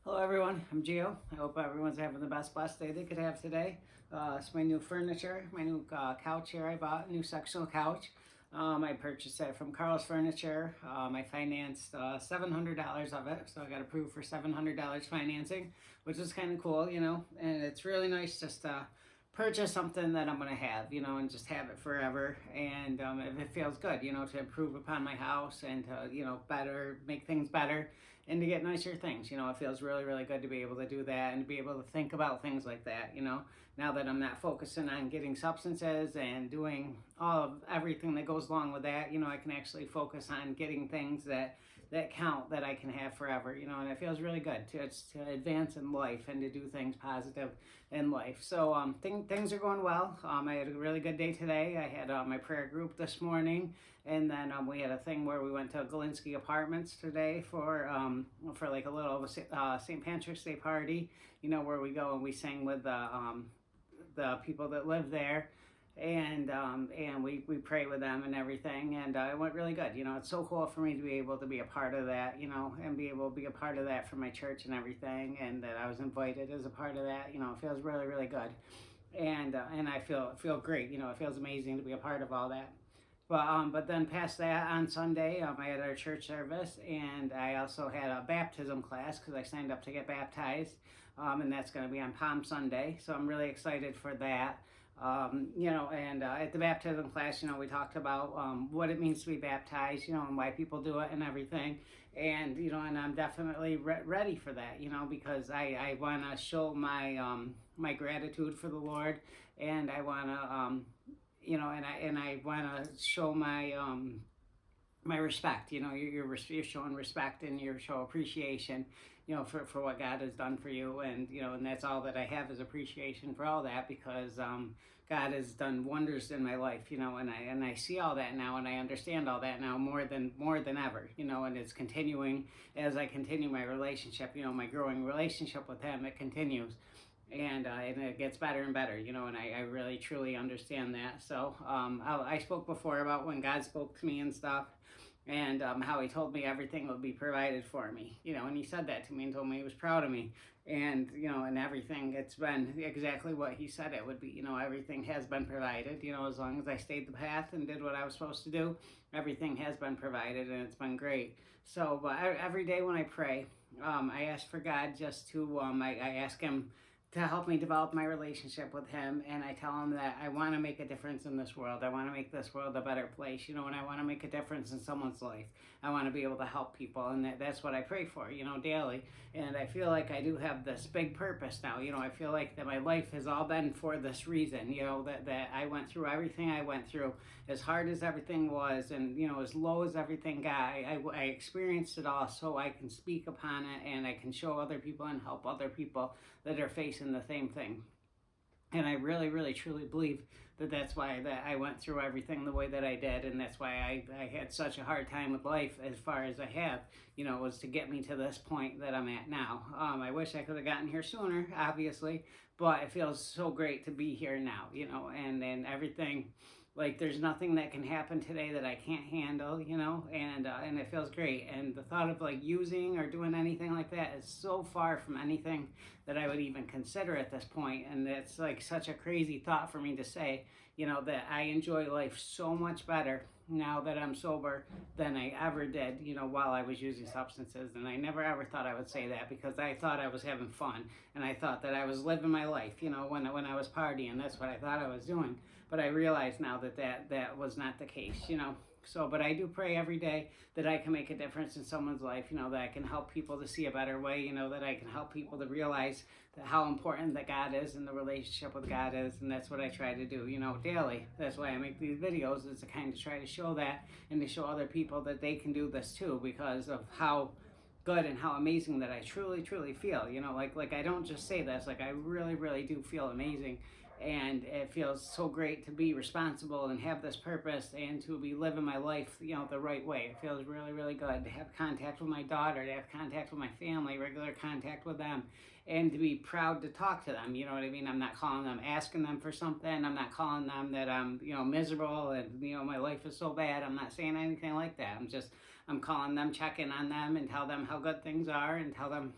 Hello everyone, I'm Gio. I hope everyone's having the best blessed day they could have today. It's my new furniture, my new couch here I bought, a new sectional couch. I purchased it from Carl's Furniture. I financed $700 of it, so I got approved for $700 financing, which is kind of cool, and it's really nice just to purchase something that I'm going to have, and just have it forever. And if it feels good, to improve upon my house and to, better, make things better and to get nicer things. It feels really, really good to be able to do that and to be able to think about things like that, now that I'm not focusing on getting substances and doing all of everything that goes along with that, I can actually focus on getting things that count that I can have forever, and it feels really good to advance in life and to do things positive in life. So things are going well. I had a really good day today. I had my prayer group this morning, and then we had a thing where we went to Galinsky Apartments today for like a little St. Patrick's Day party, where we go and we sing with the people that live there, and we pray with them and everything, and it went really good. It's so cool for me to be able to be a part of that, and be able to be a part of that for my church and everything, and that I was invited as a part of that. It feels really, really good, and I feel great. It feels amazing to be a part of all that. But then past that, on Sunday, I had our church service, and I also had a baptism class because I signed up to get baptized, and that's going to be on Palm Sunday. So I'm really excited for that. And at the baptism class, we talked about what it means to be baptized, and why people do it and everything. And I'm definitely ready for that, because I want to show my gratitude for the Lord, and I want to and I want to show my respect. You're showing respect and you're showing appreciation, for what God has done for you, and that's all that I have is appreciation for all that, because God has done wonders in my life, and I see all that now, and I understand all that now more than ever, and it's continuing as I continue my relationship, my growing relationship with Him. It continues. And it gets better and better, and I really truly understand that. So I spoke before about when God spoke to me and stuff, and how He told me everything would be provided for me, and He said that to me and told me He was proud of me, and everything, it's been exactly what He said it would be. Everything has been provided, as long as I stayed the path and did what I was supposed to do. Everything has been provided, and it's been great. So but every day when I pray, I ask for God just to I ask Him to help me develop my relationship with Him, and I tell Him that I want to make a difference in this world. I want to make this world a better place, and I want to make a difference in someone's life. I want to be able to help people, and that's what I pray for, daily. And I feel like I do have this big purpose now. I feel like that my life has all been for this reason, that I went through everything I went through, as hard as everything was, and as low as everything got. I experienced it all, so I can speak upon it, and I can show other people and help other people that are facing the same thing. And I really, really, truly believe that that's why that I went through everything the way that I did, and that's why I had such a hard time with life as far as I have, was to get me to this point that I'm at now. I wish I could have gotten here sooner, obviously, but it feels so great to be here now, and everything. Like, there's nothing that can happen today that I can't handle, and it feels great. And the thought of like using or doing anything like that is so far from anything that I would even consider at this point. And it's like such a crazy thought for me to say, that I enjoy life so much better now that I'm sober than I ever did, while I was using substances. And I never ever thought I would say that, because I thought I was having fun, and I thought that I was living my life, when I was partying. That's what I thought I was doing. But I realize now that was not the case, So, but I do pray every day that I can make a difference in someone's life, that I can help people to see a better way, that I can help people to realize that how important that God is and the relationship with God is. And that's what I try to do, daily. That's why I make these videos, is to kind of try to show that, and to show other people that they can do this too, because of how good and how amazing that I truly, truly feel, like I don't just say this, like I really, really do feel amazing. And it feels so great to be responsible and have this purpose, and to be living my life, the right way. It feels really, really good to have contact with my daughter, to have contact with my family, regular contact with them, and to be proud to talk to them. You know what I mean? I'm not calling them, asking them for something. I'm not calling them that I'm, miserable and, my life is so bad. I'm not saying anything like that. I'm calling them, checking on them, and tell them how good things are, and tell them,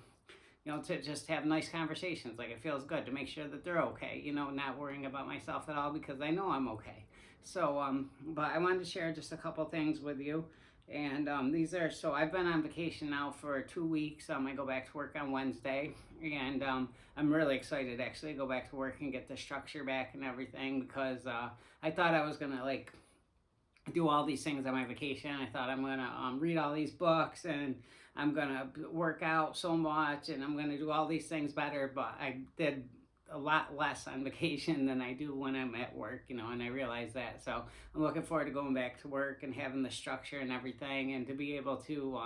you know, to just have nice conversations. Like, it feels good to make sure that they're okay, you know, not worrying about myself at all because I know I'm okay. So, but I wanted to share just a couple things with you. And these are, so I've been on vacation now for 2 weeks. I go back to work on Wednesday. And I'm really excited actually to go back to work and get the structure back and everything because I thought I was going to like do all these things on my vacation. I thought I'm gonna read all these books and I'm gonna work out so much and I'm gonna do all these things better. But I did a lot less on vacation than I do when I'm at work, you know, and I realize that. So I'm looking forward to going back to work and having the structure and everything, and to be able to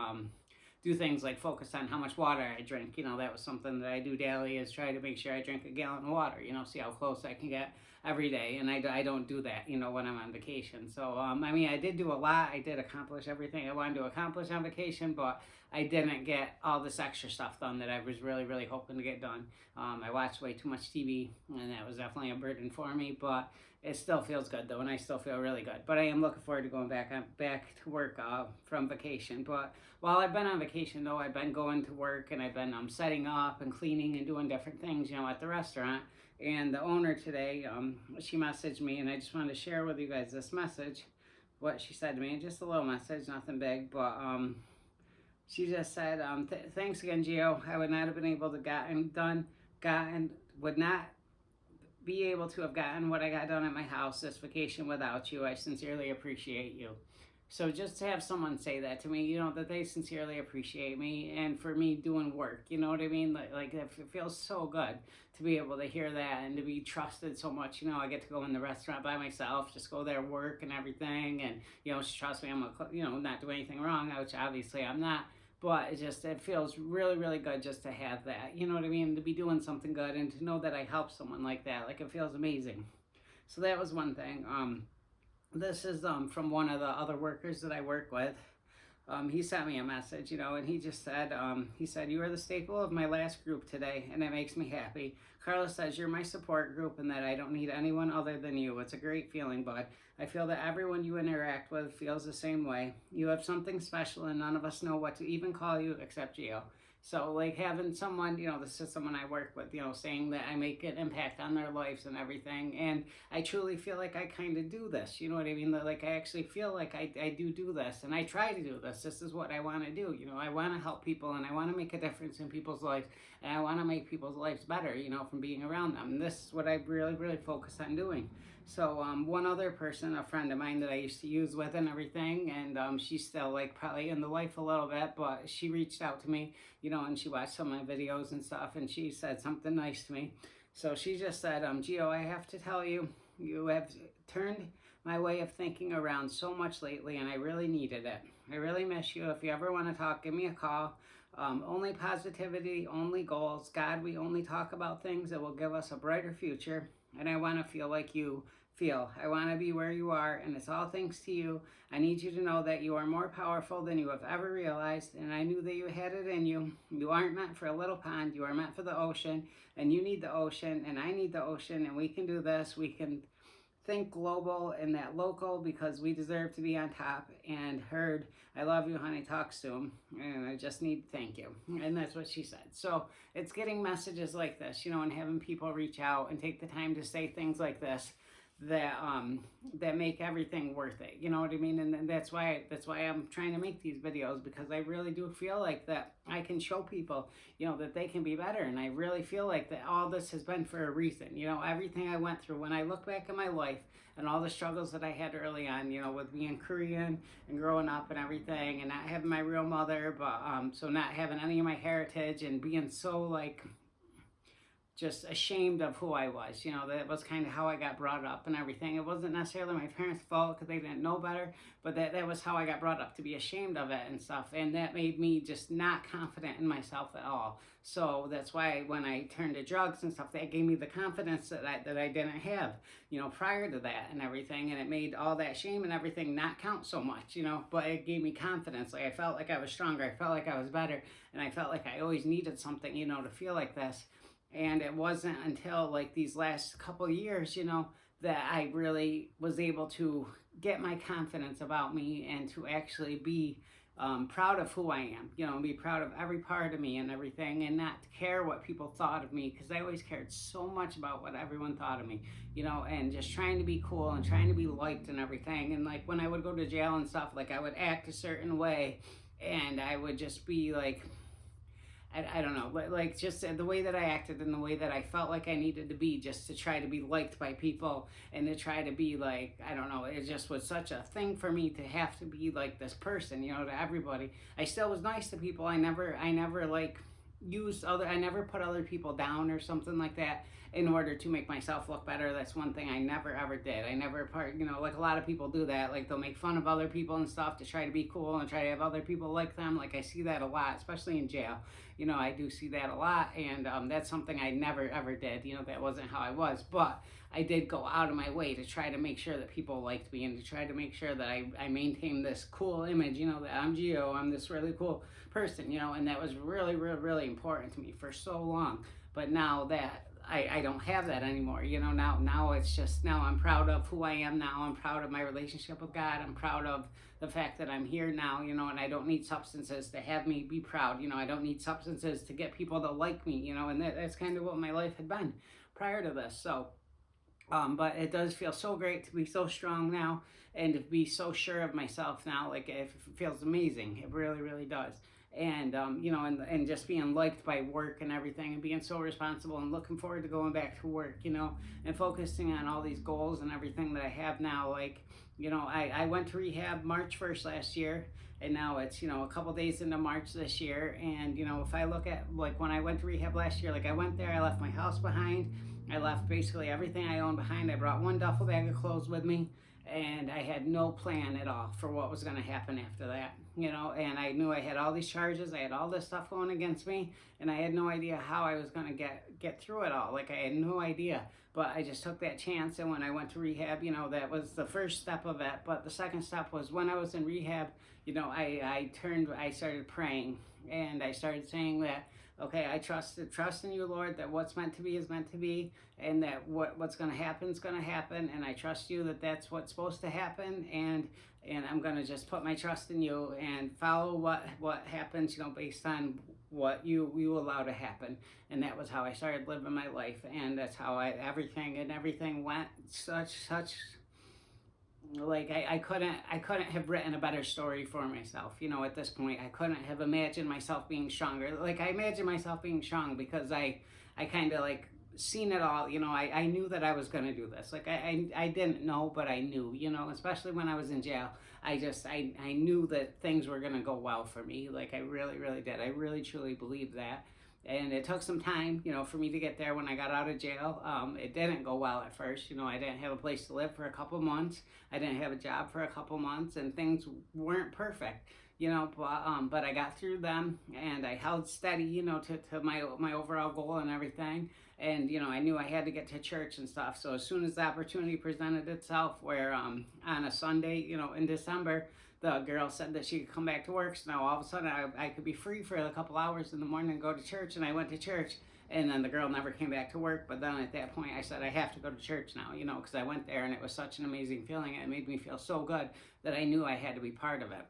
do things like focus on how much water I drink. You know, that was something that I do daily, is try to make sure I drink a gallon of water, you know, see how close I can get every day. And I don't do that, you know, when I'm on vacation. So, I mean, I did do a lot. I did accomplish everything I wanted to accomplish on vacation, but I didn't get all this extra stuff done that I was really, really hoping to get done. I watched way too much TV, and that was definitely a burden for me, but it still feels good though, and I still feel really good. But I am looking forward to going back to work from vacation. But while I've been on vacation though, I've been going to work and I've been setting up and cleaning and doing different things, you know, at the restaurant. And the owner today, she messaged me, and I just wanted to share with you guys this message, what she said to me. Just a little message, nothing big, but she just said, thanks again, Gio. I would not have been able to would not be able to have gotten what I got done at my house this vacation without you. I sincerely appreciate you. So just to have someone say that to me, you know, that they sincerely appreciate me and for me doing work, you know what I mean? Like it feels so good to be able to hear that and to be trusted so much. You know, I get to go in the restaurant by myself, just go there, work and everything. And, you know, she trusts me. I'm, not do anything wrong, which obviously I'm not. But it feels really, really good just to have that, you know what I mean? To be doing something good and to know that I helped someone like that. Like, it feels amazing. So that was one thing. This is from one of the other workers that I work with. He sent me a message, you know, and he just said, you are the staple of my last group today, and it makes me happy. Carla says you're my support group and that I don't need anyone other than you. It's a great feeling, bud. I feel that everyone you interact with feels the same way. You have something special, and none of us know what to even call you except Gio. So, like, having someone, you know, this is someone I work with, you know, saying that I make an impact on their lives and everything. And I truly feel like I kind of do this, you know what I mean? Like, I actually feel like I do this, and I try to do this. This is what I want to do, you know. I want to help people, and I want to make a difference in people's lives, and I want to make people's lives better, you know, from being around them. And this is what I really, really focus on doing. So one other person, a friend of mine that I used to use with and everything, and she's still like probably in the life a little bit, but she reached out to me, you know, and she watched some of my videos and stuff, and she said something nice to me. So she just said, Gio, I have to tell you, you have turned my way of thinking around so much lately, and I really needed it. I really miss you. If you ever want to talk, give me a call. Only positivity, only goals. God, we only talk about things that will give us a brighter future. And I want to feel like you feel. I want to be where you are, and it's all thanks to you. I need you to know that you are more powerful than you have ever realized, and I knew that you had it in you. You aren't meant for a little pond. You are meant for the ocean, and you need the ocean, and I need the ocean, and we can do this. We can think global and that local because we deserve to be on top. And heard, I love you, honey, talk soon, and I just need thank you. And that's what she said. So it's getting messages like this, you know, and having people reach out and take the time to say things like this that make everything worth it, you know what I mean? And that's why I'm trying to make these videos, because I really do feel like that I can show people, you know, that they can be better. And I really feel like that all this has been for a reason. You know, everything I went through, when I look back at my life and all the struggles that I had early on, you know, with being Korean and growing up and everything, and not having my real mother, but so not having any of my heritage, and being so like just ashamed of who I was. You know, that was kind of how I got brought up and everything. It wasn't necessarily my parents' fault because they didn't know better, but that was how I got brought up, to be ashamed of it and stuff. And that made me just not confident in myself at all. So that's why when I turned to drugs and stuff, that gave me the confidence that I didn't have, you know, prior to that and everything. And it made all that shame and everything not count so much, you know, but it gave me confidence. Like, I felt like I was stronger. I felt like I was better. And I felt like I always needed something, you know, to feel like this. And it wasn't until like these last couple of years, you know, that I really was able to get my confidence about me and to actually be proud of who I am, and be proud of every part of me and everything, and not care what people thought of me, because I always cared so much about what everyone thought of me, and just trying to be cool and trying to be liked and everything. And like when I would go to jail and stuff, like I would act a certain way, and I would just be like, I don't know, like just the way that I acted and the way that I felt like I needed to be, just to try to be liked by people, and to try to be like, I don't know, it just was such a thing for me to have to be like this person, to everybody. I still was nice to people. I never like I never put other people down or something like that in order to make myself look better. That's one thing I never ever did. I never like a lot of people do that. Like they'll make fun of other people and stuff to try to be cool and try to have other people like them. Like I see that a lot, especially in jail. I do see that a lot, and that's something I never ever did. That wasn't how I was, but I did go out of my way to try to make sure that people liked me, and to try to make sure that I maintained this cool image, that I'm Gio, I'm this really cool person, and that was really, really, really important to me for so long. But now that I don't have that anymore, now it's just, now I'm proud of who I am now. I'm proud of my relationship with God. I'm proud of the fact that I'm here now, and I don't need substances to have me be proud. I don't need substances to get people to like me, and that's kind of what my life had been prior to this. So, but it does feel so great to be so strong now, and to be so sure of myself now. Like it feels amazing. It really, really does. And and just being liked by work and everything, and being so responsible, and looking forward to going back to work, and focusing on all these goals and everything that I have now. Like, I went to rehab March 1st last year, and now it's, a couple days into March this year. And, if I look at like when I went to rehab last year, like I went there, I left my house behind. I left basically everything I owned behind. I brought one duffel bag of clothes with me, and I had no plan at all for what was going to happen after that, and I knew I had all these charges. I had all this stuff going against me, and I had no idea how I was going to get through it all. Like I had no idea, but I just took that chance. And when I went to rehab, that was the first step of it. But the second step was when I was in rehab, I started praying, and I started saying that, okay, I trust in you, Lord, that what's meant to be is meant to be, and that what's going to happen is going to happen, and I trust you that that's what's supposed to happen, and I'm going to just put my trust in you and follow what happens, based on what you allow to happen. And that was how I started living my life, and that's how everything went such like I couldn't have written a better story for myself, at this point. I couldn't have imagined myself being stronger. Like I imagined myself being strong because I kind of like seen it all. I knew that I was going to do this. Like I didn't know, but I knew, especially when I was in jail. I knew that things were going to go well for me. Like I really, really did. I really, truly believed that. And it took some time, for me to get there. When I got out of jail, it didn't go well at first. I didn't have a place to live for a couple months. I didn't have a job for a couple months, and things weren't perfect, but I got through them, and I held steady, to my overall goal and everything. And, I knew I had to get to church and stuff. So as soon as the opportunity presented itself, where on a Sunday, in December, the girl said that she could come back to work. So now all of a sudden I could be free for a couple hours in the morning and go to church. And I went to church, and then the girl never came back to work. But then at that point I said, I have to go to church now, because I went there, and it was such an amazing feeling. It made me feel so good that I knew I had to be part of it.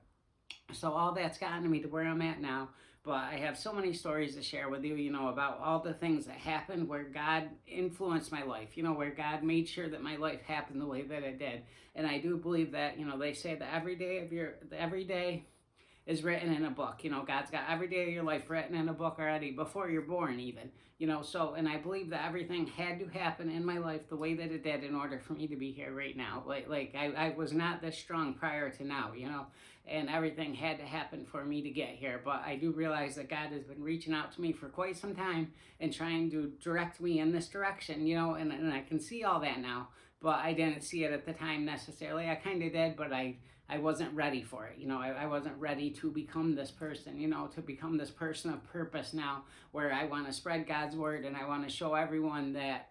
So all that's gotten me to where I'm at now. But I have so many stories to share with you, about all the things that happened where God influenced my life, where God made sure that my life happened the way that it did. And I do believe that, they say that every day is written in a book. God's got every day of your life written in a book already before you're born even. So, and I believe that everything had to happen in my life the way that it did in order for me to be here right now. Like I was not this strong prior to now, and everything had to happen for me to get here. But I do realize that God has been reaching out to me for quite some time and trying to direct me in this direction, and I can see all that now, but I didn't see it at the time necessarily. I kind of did, but I wasn't ready for it. I wasn't ready to become this person, to become this person of purpose now, where I want to spread God's word, and I want to show everyone that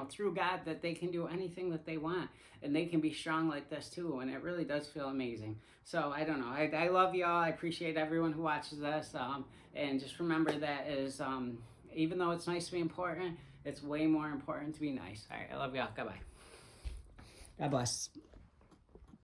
through God, that they can do anything that they want, and they can be strong like this too. And it really does feel amazing. So I don't know. I love y'all. I appreciate everyone who watches us. And just remember that is, even though it's nice to be important, it's way more important to be nice. All right. I love y'all. Goodbye. God bless.